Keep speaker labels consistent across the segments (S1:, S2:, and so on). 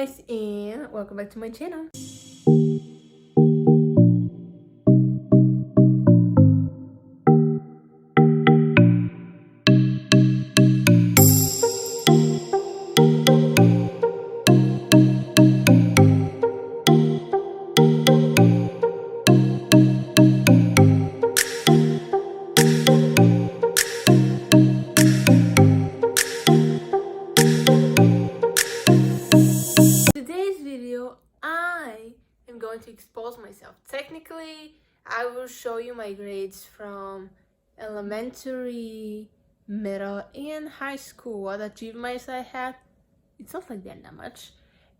S1: guys, and welcome back to my channel. Today's video, I am going to expose myself. Technically, I will show you my grades from elementary, middle, and high school. What achievements I had. It's not like that much.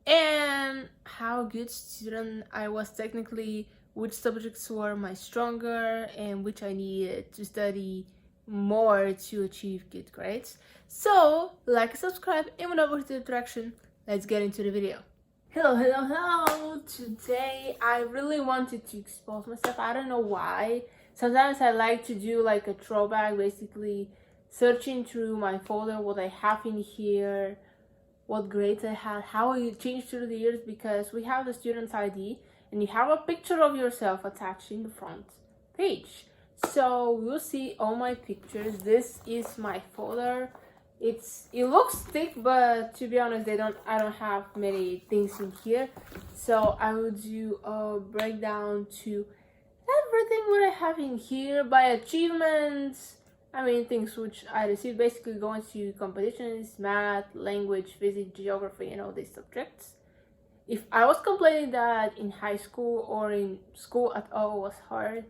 S1: And how good student I was technically, which subjects were my stronger, and which I needed to study more to achieve good grades. So, like, subscribe, and without further introduction, let's get into the video. Hello. Today I really wanted to expose myself. I don't know why. Sometimes I like to do like a throwback, basically searching through my folder what I have in here, what grades I had, how it changed through the years, because we have the student's ID and you have a picture of yourself attached in the front page. So we'll see all my pictures. This is my folder. It looks thick, but to be honest, I don't have many things in here. So I will do a breakdown to everything what I have in here by achievements. I mean, things which I received, basically going to competitions, math, language, physics, geography, and all these subjects. If I was complaining that in high school or in school at all was hard,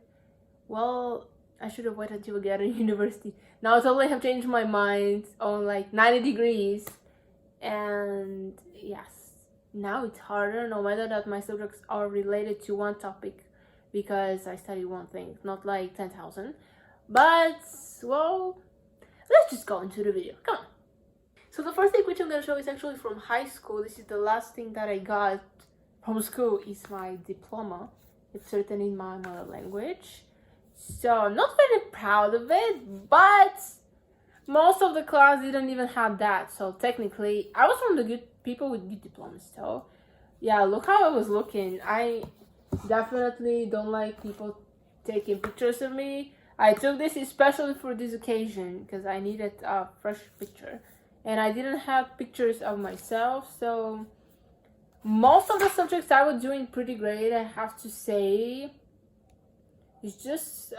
S1: well, I should have waited until I get in university. Now I totally have changed my mind on like 90 degrees. And yes, now it's harder, no matter that my subjects are related to one topic, because I study one thing, not like 10,000. But, well, let's just go into the video. Come on. So the first thing which I'm going to show is actually from high school. This is the last thing that I got from school, is my diploma. It's written in my mother language. So I'm not very proud of it, but most of the class didn't even have that. So technically, I was from the good people with good diplomas. So yeah, look how I was looking. I definitely don't like people taking pictures of me. I took this especially for this occasion because I needed a fresh picture. And I didn't have pictures of myself, so most of the subjects I was doing pretty great, I have to say. It's just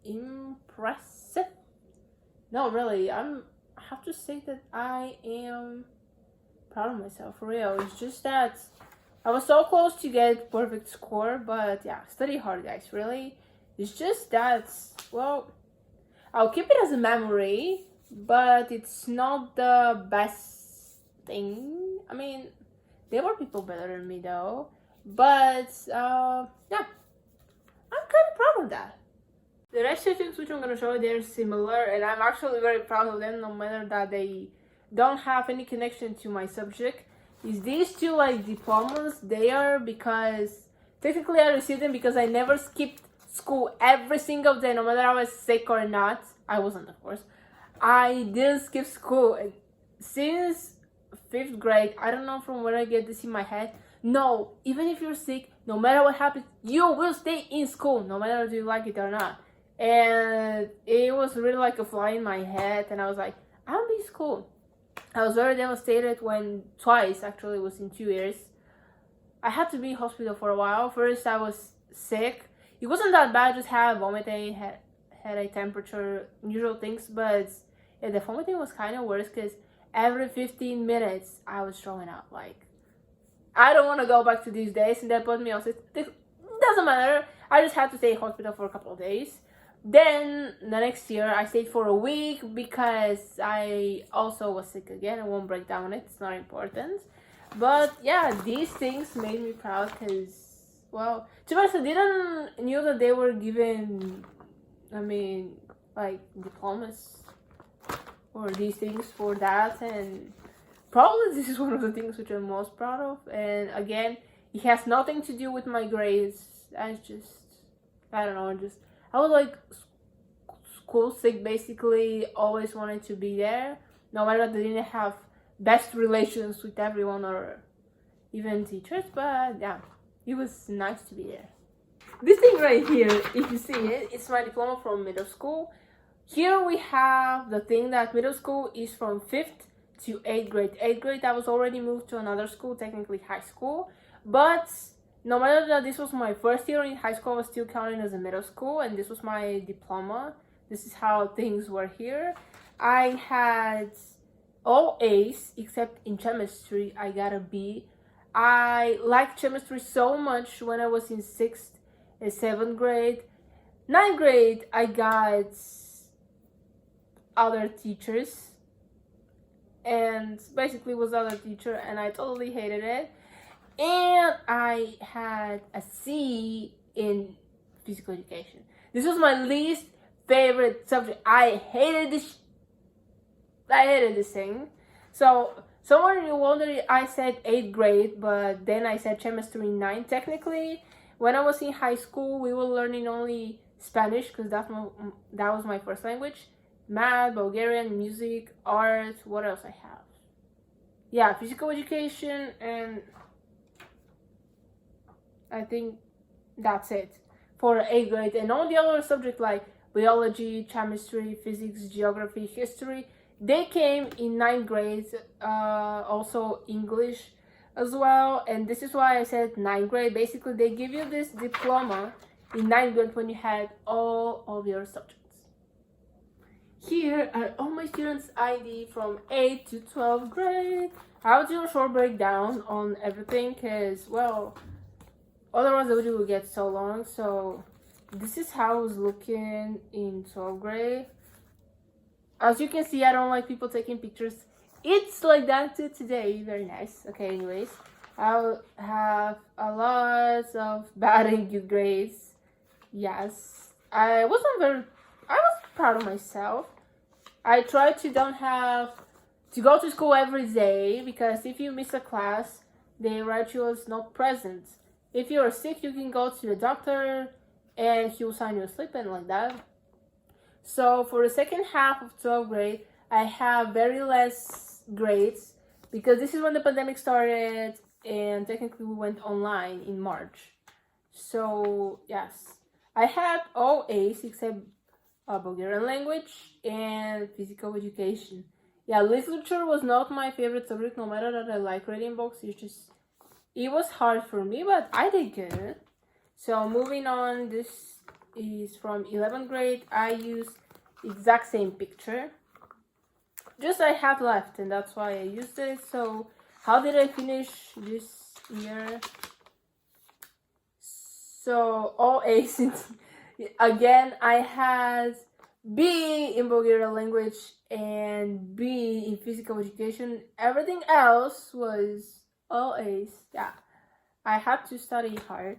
S1: impressive. No, really, I have to say that I am proud of myself, for real. It's just that I was so close to get perfect score, but yeah, study hard, guys, really. It's just that, well, I'll keep it as a memory, but it's not the best thing. I mean, there were people better than me though, but yeah, I'm kind of proud of that. The rest of things which I'm gonna show you, they're similar, and I'm actually very proud of them, no matter that they don't have any connection to my subject. Is these two like diplomas? They are, because technically I received them because I never skipped school every single day, no matter I was sick or not. I wasn't, of course. I didn't skip school since 5th grade. I don't know from where I get this in my head. No, even if you're sick, no matter what happens, you will stay in school, no matter if you like it or not. And it was really like a fly in my head, and I was like, I'll be in school. I was very devastated when twice, actually, it was in 2 years. I had to be in hospital for a while. First, I was sick. It wasn't that bad, just had vomiting, had a temperature, usual things, but yeah, the vomiting was kind of worse because every 15 minutes I was throwing up. Like, I don't want to go back to these days, and they put me on. It doesn't matter. I just had to stay in hospital for a couple of days. Then the next year I stayed for a week because I also was sick again. I won't break down it, it's not important. But yeah, these things made me proud because, well, to be honest, I didn't knew that they were given, I mean, like diplomas or these things for that, and probably this is one of the things which I'm most proud of. And again, it has nothing to do with my grades. I don't know, I was like school sick, basically, always wanted to be there, no matter that I didn't have best relations with everyone, or even teachers, but yeah, it was nice to be there. This thing right here, if you see it, it's my diploma from middle school. Here we have the thing that middle school is from 5th to 8th grade. 8th grade, I was already moved to another school, technically high school. But no matter that this was my first year in high school, I was still counting as a middle school, and this was my diploma. This is how things were here. I had all A's except in chemistry. I got a B. I liked chemistry so much when I was in 6th and 7th grade. 9th grade, I got other teachers, and basically was other teacher, and I totally hated it. And I had a C in physical education. This was my least favorite subject. I hated this thing. So somewhere you wonder, I said 8th grade, but then I said chemistry 9. Technically, when I was in high school, we were learning only Spanish because that was my first language. Math, Bulgarian, music, art. What else I have? Yeah, physical education, and I think that's it for 8th grade. And all the other subjects like biology, chemistry, physics, geography, history, they came in 9th grade. Also English as well. And this is why I said 9th grade. Basically, they give you this diploma in 9th grade when you had all of your subjects. Here are all my students' ID from 8th to 12th grade. I'll do a short breakdown on everything because, well, otherwise the video will get so long. So this is how I was looking in 12th grade. As you can see, I don't like people taking pictures. It's like that too today. Very nice. Okay, anyways, I'll have a lot of bad and good grades. Yes, I was proud of myself. I tried to don't have to go to school every day because if you miss a class, they write you as not present. If you're sick, you can go to the doctor and he will sign you a slip and like that. So for the second half of 12th grade, I have very less grades because this is when the pandemic started and technically we went online in March. So yes, I had all A's except Bulgarian language and physical education. Yeah, literature was not my favorite subject, no matter that I like reading books. It was hard for me, but I did good. So moving on, this is from 11th grade. I used exact same picture. Just I have left, and that's why I used it. So how did I finish this year? So all A's. Again, I had B in Bulgarian language and B in physical education. Everything else was all A's. Yeah, I had to study hard.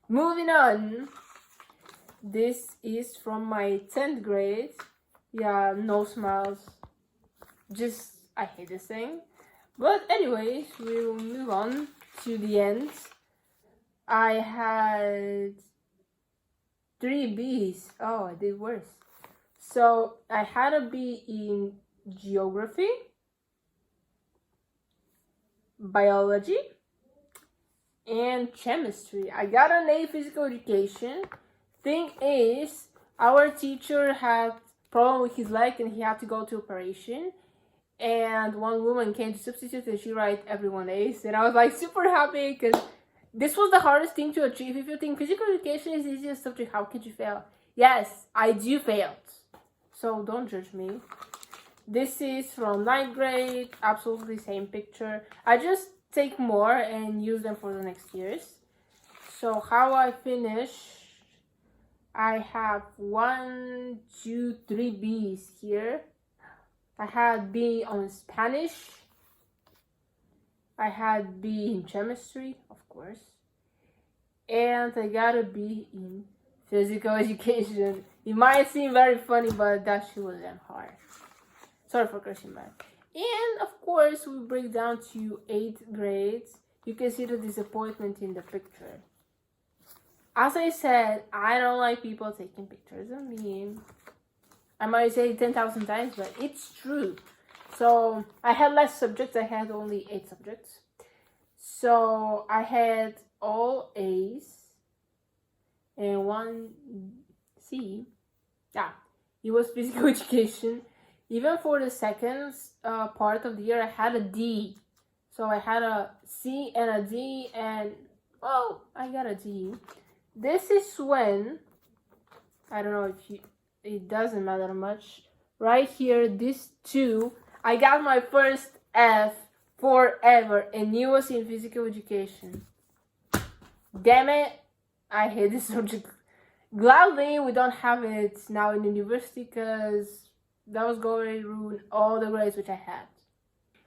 S1: Moving on. This is from my 10th grade. Yeah, no smiles. Just, I hate this thing. But anyways, we will move on to the end. I had 3 B's. Oh, I did worse. So I had a B in geography, biology, and chemistry. I got an A physical education. Thing is, our teacher had problem with his leg and he had to go to operation. And one woman came to substitute and she wrote everyone A's. And I was like super happy because this was the hardest thing to achieve. If you think physical education is the easiest subject, how could you fail? Yes, I do failed. So don't judge me. This is from 9th grade. Absolutely same picture. I just take more and use them for the next years. So how I finish, I have 1, 2, 3 B's here. I had B on Spanish. I had B in chemistry, of course. And I got a B in physical education. It might seem very funny, but that shit was damn hard. Sorry for cursing, man. And of course, we break down to 8th grade. You can see the disappointment in the picture. As I said, I don't like people taking pictures of me. I might say 10,000 times, but it's true. So I had less subjects. I had only 8 subjects. So I had all A's and one C. Yeah, it was physical education. Even for the second part of the year, I had a D. So I had a C and a D, and well, I got a D. This is when, I don't know if you, it doesn't matter much. Right here, this two, I got my first F forever, and it was in physical education. Damn it, I hate this subject. Gladly, we don't have it now in university because that was going to ruin all the grades which I had.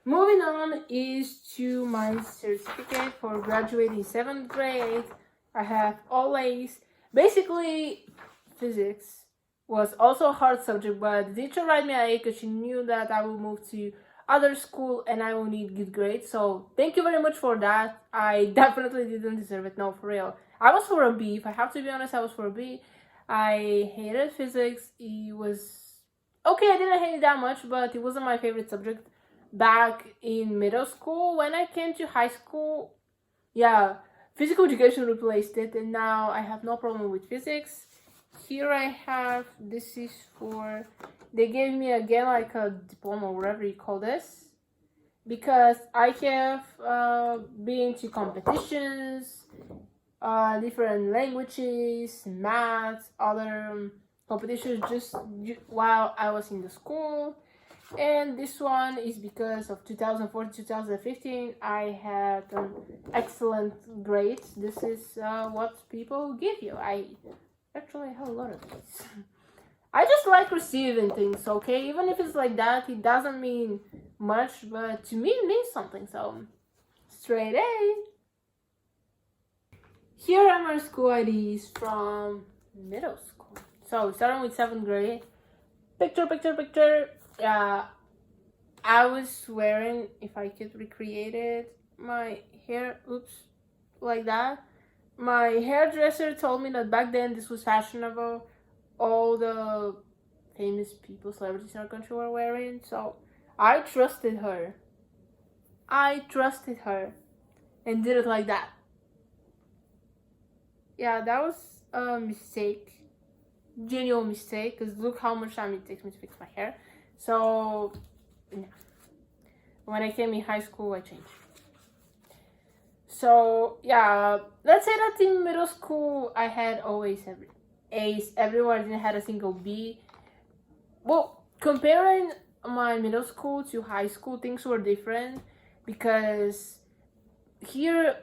S1: Moving on is to my certificate for graduating 7th grade. I have all A's. Basically, physics was also a hard subject, but the teacher wrote me an A because she knew that I will move to other school and I will need good grades. So thank you very much for that. I definitely didn't deserve it. No, for real. I was for a B. If I have to be honest, I was for a B. I hated physics. It was okay. I didn't hate it that much, but it wasn't my favorite subject back in middle school. When I came to high school, yeah, physical education replaced it, and now I have no problem with physics. Here I have, this is for, they gave me again like a diploma or whatever you call this, because I have been to competitions, different languages, maths, other competitions just while I was in the school. And this one is because of 2014-2015 I had excellent grades. This is what people give you. I actually have a lot of these. I just like receiving things, okay? Even if it's like that, it doesn't mean much, but to me it means something, so straight A. Here are my school IDs from middle school. So starting with 7th grade. Picture. I was wearing, if I could recreate it, my hair, like that. My hairdresser told me that back then this was fashionable. All the famous people, celebrities in our country were wearing. So I trusted her. And did it like that. Yeah, that was a mistake. Genuine mistake, because look how much time it takes me to fix my hair. So, yeah. When I came in high school, I changed. So, yeah, let's say that in middle school, I had always A's everywhere. I didn't have a single B. Well, comparing my middle school to high school, things were different because here,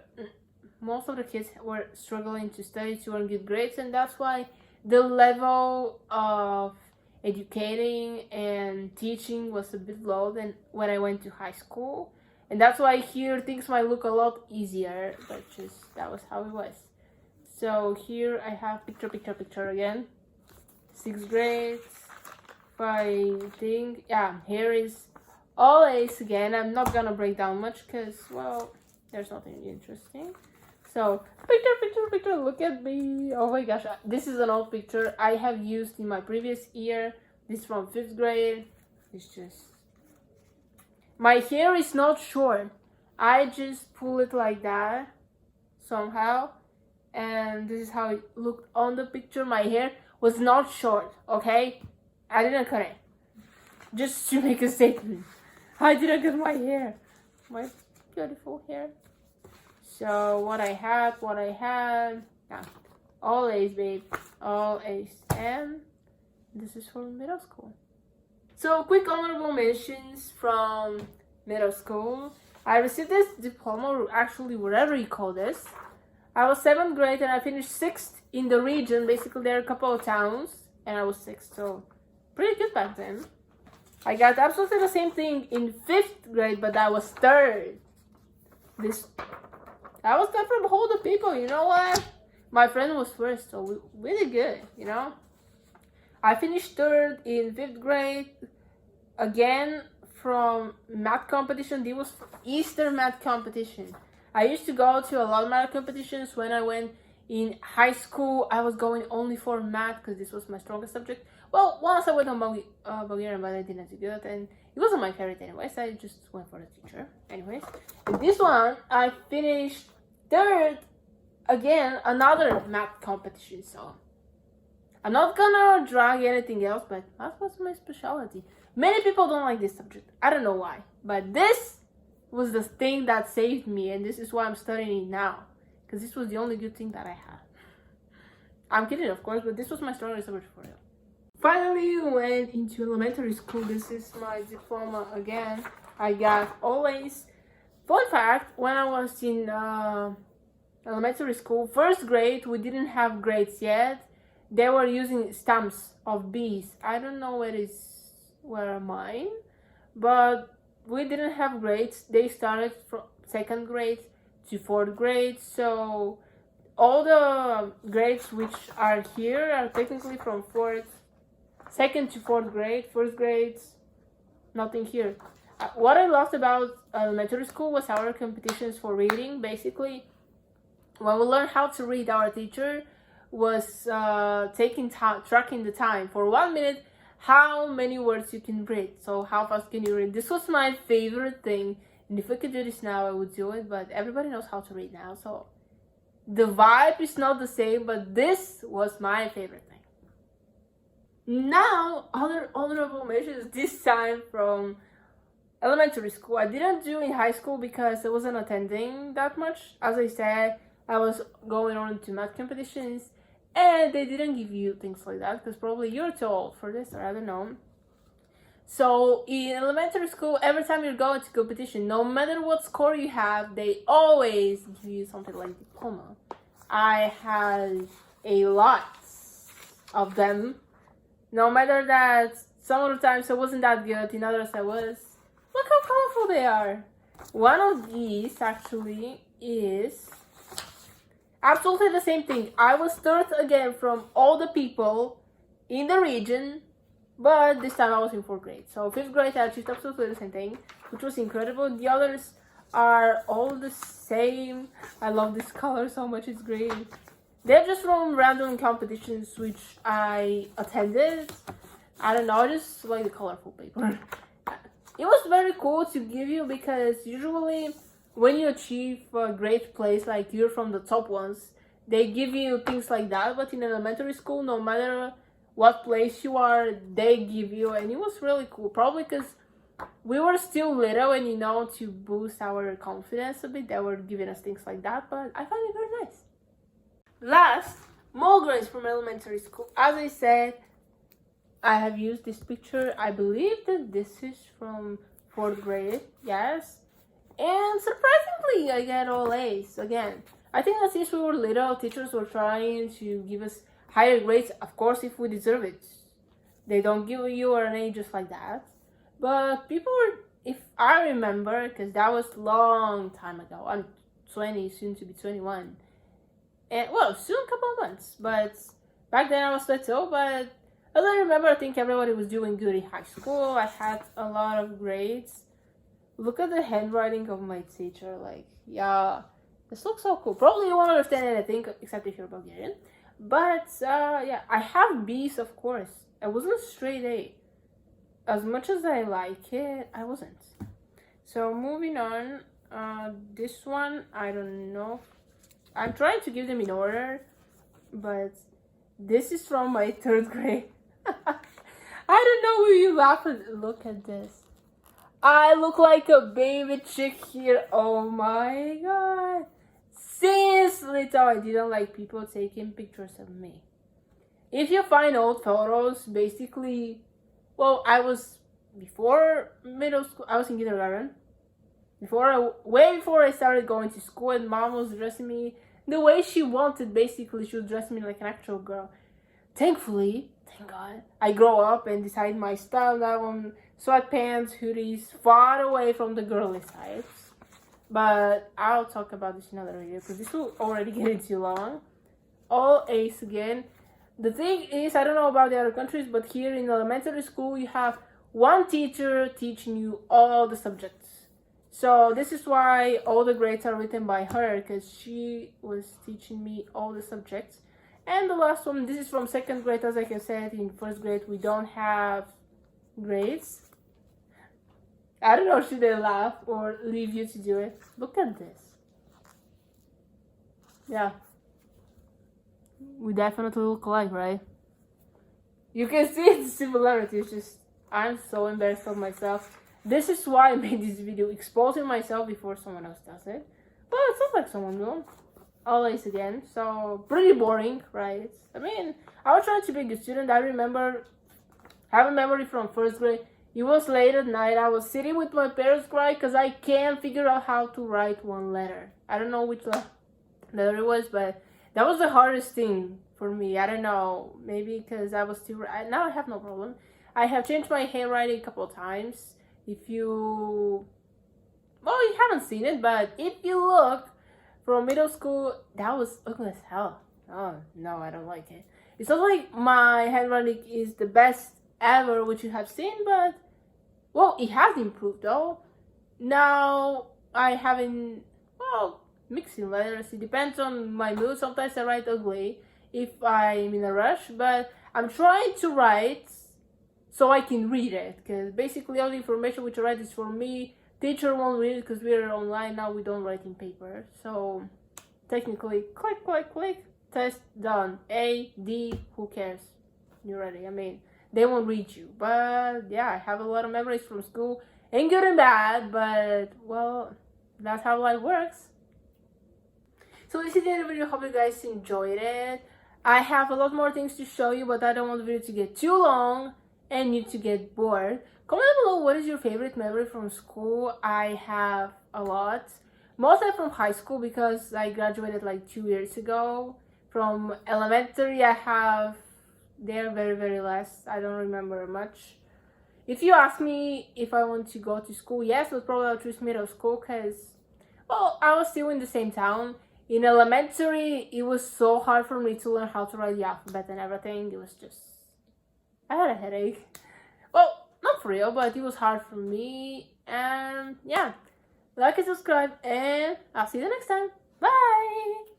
S1: most of the kids were struggling to study to earn good grades, and that's why the level of educating and teaching was a bit low than when I went to high school. And that's why here things might look a lot easier, but just that was how it was. So here I have picture again. 6th grade. I think, yeah, here is all A's again. I'm not gonna break down much because, well, there's nothing interesting. So, picture, look at me. Oh my gosh, this is an old picture I have used in my previous year. This is from 5th grade. It's just... my hair is not short. I just pull it like that, somehow. And this is how it looked on the picture. My hair was not short, okay? I didn't cut it. Just to make a statement. I didn't cut my hair. My beautiful hair. So what I had, yeah, all A's, babe, all A's, and this is from middle school. So quick honorable mentions from middle school. I received this diploma, or actually whatever you call this. I was 7th grade and I finished 6th in the region. Basically, there are a couple of towns, and I was 6th, so pretty good back then. I got absolutely the same thing in 5th grade, but I was 3rd. I was not from all the people, you know what? My friend was 1st, so we did good, you know? I finished 3rd in 5th grade. Again, from math competition. This was Easter math competition. I used to go to a lot of math competitions. When I went in high school, I was going only for math because this was my strongest subject. Well, once I went on Bulgarian, but I didn't do good, and it wasn't my favorite anyway, so I just went for the teacher. Anyways, and this one, I finished third, again, another math competition, so I'm not gonna drag anything else, but math was my specialty. Many people don't like this subject. I don't know why, but this was the thing that saved me, and this is why I'm studying it now, because this was the only good thing that I had. I'm kidding, of course, but this was my strongest subject for real. Finally went into elementary school. This is my diploma again. I got always. Fun fact, when I was in elementary school, first grade, we didn't have grades yet. They were using stamps of bees. I don't know where mine, but we didn't have grades. They started from second grade to fourth grade, so all the grades which are here are technically from second to fourth grade. First grades, nothing here. What I loved about elementary school was our competitions for reading. Basically, when we learned how to read, our teacher was tracking the time for 1 minute, how many words you can read. So how fast can you read? This was my favorite thing, and if I could do this now, I would do it. But everybody knows how to read now, so the vibe is not the same. But this was my favorite thing. Now, other honorable mentions. This time from elementary school. I didn't do in high school because I wasn't attending that much. As I said, I was going on to math competitions, and they didn't give you things like that because probably you're too old for this, or I don't know. So in elementary school, every time you're going to competition, no matter what score you have, they always give you something like diploma. I had a lot of them. No matter that some of the times I wasn't that good, in others I was. Look how colorful they are. One of these actually is absolutely the same thing. I was third again from all the people in the region, but this time I was in fourth grade. So fifth grade I achieved absolutely the same thing, which was incredible. The others are all the same. I love this color so much, it's green. They're just from random competitions which I attended. I don't know, I just like the colorful paper. It was very cool to give you because usually when you achieve a great place, like you're from the top ones, they give you things like that. But in elementary school, no matter what place you are, they give you, and it was really cool. Probably because we were still little and to boost our confidence a bit, they were giving us things like that, but I find it very nice. Last, Mulgrins from elementary school. As I said, I have used this picture. I believe that this is from fourth grade, yes. And surprisingly, I get all A's again. I think that since we were little, teachers were trying to give us higher grades, of course, if we deserve it. They don't give you an A just like that. But people were, if I remember, because that was a long time ago. I'm 20, soon to be 21. And, well, soon a couple of months. But back then I was little, but as I remember, I think everybody was doing good in high school. I had a lot of grades. Look at the handwriting of my teacher. Like, yeah, this looks so cool. Probably you won't understand anything except if you're Bulgarian. But, yeah, I have B's, of course. I wasn't straight A. As much as I like it, I wasn't. So, moving on. This one, I don't know. I'm trying to give them in order. But this is from my third grade. I don't know where you laugh and look at this. I look like a baby chick here. Oh my god. Since little, I didn't like people taking pictures of me. If you find old photos, basically, well, I was before middle school. I was in kindergarten. Way before I started going to school, and mom was dressing me the way she wanted. Basically, she was dressing me like an actual girl. Thankfully, thank God, I grow up and decide my style now on sweatpants, hoodies, far away from the girly sides. But I'll talk about this in another video because this will already get too long. All A's again. The thing is, I don't know about the other countries, but here in elementary school, you have one teacher teaching you all the subjects. So this is why all the grades are written by her, because she was teaching me all the subjects. And the last one, this is from 2nd grade. As I said, in 1st grade we don't have grades. I don't know, should I laugh or leave you to do it? Look at this. Yeah. We definitely look alike, right? You can see the similarities, just I'm so embarrassed of myself. This is why I made this video, exposing myself before someone else does it. But it sounds like someone will. Always again, so pretty boring, right? I mean, I was trying to be a good student. I remember, have a memory from 1st grade. It was late at night. I was sitting with my parents crying because I can't figure out how to write one letter. I don't know which letter it was, but that was the hardest thing for me. I don't know, maybe because I was too. Now I have no problem. I have changed my handwriting a couple of times. If you, well, you haven't seen it, but if you look from middle school, that was ugly as hell. Oh no, I don't like it. It's not like my handwriting is the best ever, which you have seen, but well, it has improved though. Now I haven't, well, mixing letters. It depends on my mood. Sometimes I write ugly if I'm in a rush, but I'm trying to write so I can read it, because basically all the information which I write is for me. Teacher won't read it because we're online now. We don't write in paper, so technically, click, click, click. Test done. A, D, who cares? You're ready. I mean, they won't read you. But yeah, I have a lot of memories from school. Ain't good and bad, but well, that's how life works. So this is the end of the video. Hope you guys enjoyed it. I have a lot more things to show you, but I don't want the video to get too long and you to get bored. Comment below what is your favorite memory from school. I have a lot. Mostly from high school because I graduated like 2 years ago. From elementary, I have, they're very, very less. I don't remember much. If you ask me if I want to go to school, yes, but probably I'll choose middle school because, well, I was still in the same town. In elementary, it was so hard for me to learn how to write the alphabet and everything. It was just, I had a headache. Well, not for real, but it was hard for me. And yeah, like and subscribe, and I'll see you next time. Bye!